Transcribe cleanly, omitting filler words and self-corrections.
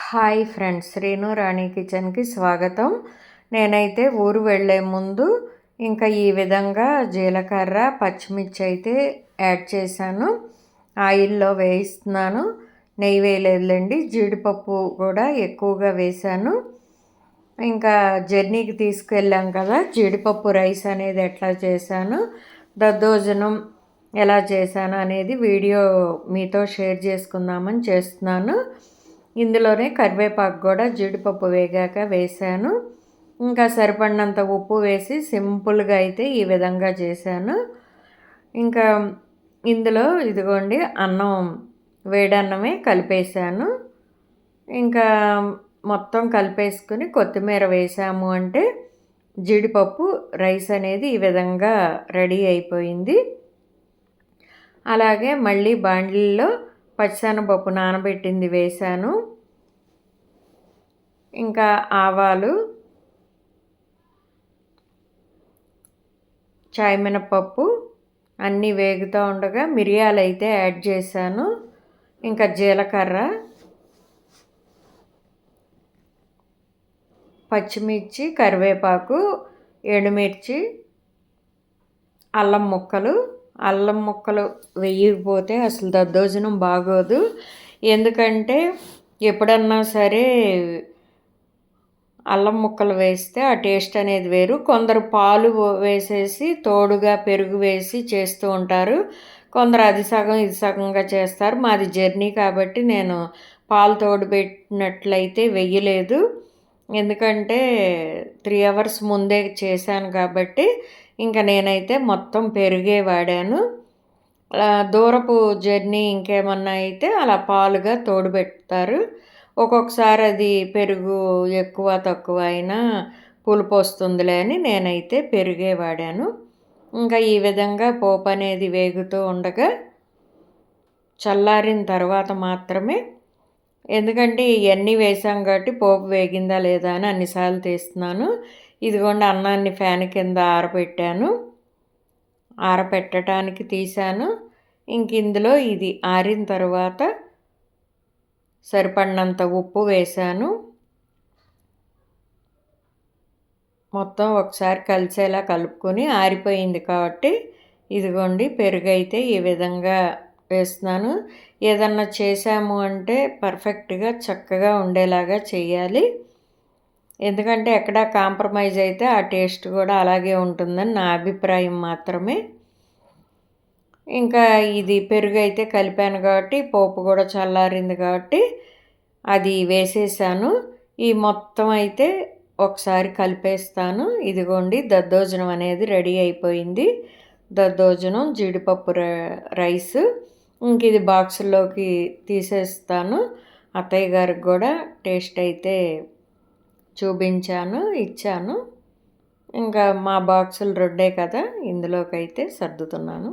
Hi friends, Srinu రాణి కిచెన్కి స్వాగతం. నేనైతే ఊరు వెళ్ళే ముందు ఇంకా ఈ విధంగా జీలకర్ర పచ్చిమిర్చి అయితే యాడ్ చేశాను. ఆయిల్లో వేయిస్తున్నాను. నెయ్యి వేయలేదులేండి, జీడిపప్పు కూడా ఎక్కువగా వేశాను. ఇంకా జర్నీకి తీసుకెళ్ళాం కదా, జీడిపప్పు రైస్ అనేది ఎట్లా చేశాను, దద్దోజనం ఎలా చేశాను అనేది వీడియో మీతో షేర్ చేసుకుందామని చేస్తున్నాను. ఇందులోనే కరివేపాకు కూడా జీడిపప్పు వేగాక వేసాను. ఇంకా సరిపడినంత ఉప్పు వేసి సింపుల్గా అయితే ఈ విధంగా చేశాను. ఇంకా ఇందులో ఇదిగోండి అన్నం, వేడన్నమే కలిపేశాను. ఇంకా మొత్తం కలిపేసుకుని కొత్తిమీర వేసాము అంటే జీడిపప్పు రైస్ అనేది ఈ విధంగా రెడీ అయిపోయింది. అలాగే మళ్ళీ బాండిల్లో పచ్చిశనగపప్పు నానబెట్టింది వేశాను. ఇంకా ఆవాలు, చాయ్ మినపప్పు అన్నీ వేగుతూ ఉండగా మిరియాలు అయితే యాడ్ చేశాను. ఇంకా జీలకర్ర, పచ్చిమిర్చి, కరివేపాకు, ఎండుమిర్చి, అల్లం ముక్కలు వేయకపోతే అసలు దద్దోజనం బాగోదు. ఎందుకంటే ఎప్పుడన్నా సరే అల్లం ముక్కలు వేస్తే ఆ టేస్ట్ అనేది వేరు. కొందరు పాలు వేసేసి తోడుగా పెరుగు వేసి చేస్తూ ఉంటారు. కొందరు అది సగం ఇది సగంగా చేస్తారు. మాది జర్నీ కాబట్టి నేను పాలు తోడు పెట్టినట్లయితే వెయ్యలేదు. ఎందుకంటే 3 అవర్స్ ముందే చేశాను కాబట్టి ఇంకా నేనైతే మొత్తం పెరుగే వాడాను. దూరపు జర్నీ ఇంకేమన్నా అయితే అలా పాలుగా తోడు పెడతారు. ఒక్కొక్కసారి అది పెరుగు ఎక్కువ తక్కువ అయినా పులుపు వస్తుందిలే అని నేనైతే పెరుగే వాడాను. ఇంకా ఈ విధంగా పోపు అనేది వేగుతూ ఉండగా చల్లారిన తర్వాత మాత్రమే, ఎందుకంటే ఇవన్నీ వేసాం కాబట్టి పోపు వేగిందా లేదా అని అన్నిసార్లు తీస్తున్నాను. ఇదిగోండి అన్నాన్ని ఫ్యాన్ కింద ఆరబెట్టాను. ఆరబెట్టడానికి తీశాను. ఇంక ఇందులో ఇది ఆరిన తర్వాత సరిపడినంత ఉప్పు వేశాను. మొత్తం ఒకసారి కలిసేలా కలుపుకొని ఆరిపోయింది కాబట్టి ఇదిగోండి పెరుగు అయితే ఈ విధంగా వేస్తున్నాను. ఏదన్నా చేసాము అంటే పర్ఫెక్ట్గా చక్కగా ఉండేలాగా చేయాలి. ఎందుకంటే ఎక్కడా కాంప్రమైజ్ అయితే ఆ టేస్ట్ కూడా అలాగే ఉంటుందని నా అభిప్రాయం మాత్రమే. ఇంకా ఇది పెరుగు అయితే కలిపాను కాబట్టి పోపు కూడా చల్లారింది కాబట్టి అది వేసేసాను. ఈ మొత్తం అయితే ఒకసారి కలిపేస్తాను. ఇదిగోండి దద్దోజనం అనేది రెడీ అయిపోయింది. దద్దోజనం జీడిపప్పు రైస్. ఇంక ఇది బాక్సుల్లోకి తీసేస్తాను. అత్తయ్య గారికి కూడా టేస్ట్ అయితే చూపించాను, ఇచ్చాను. ఇంకా మా బాక్సులు 2 కదా, ఇందులోకి అయితే సర్దుతున్నాను.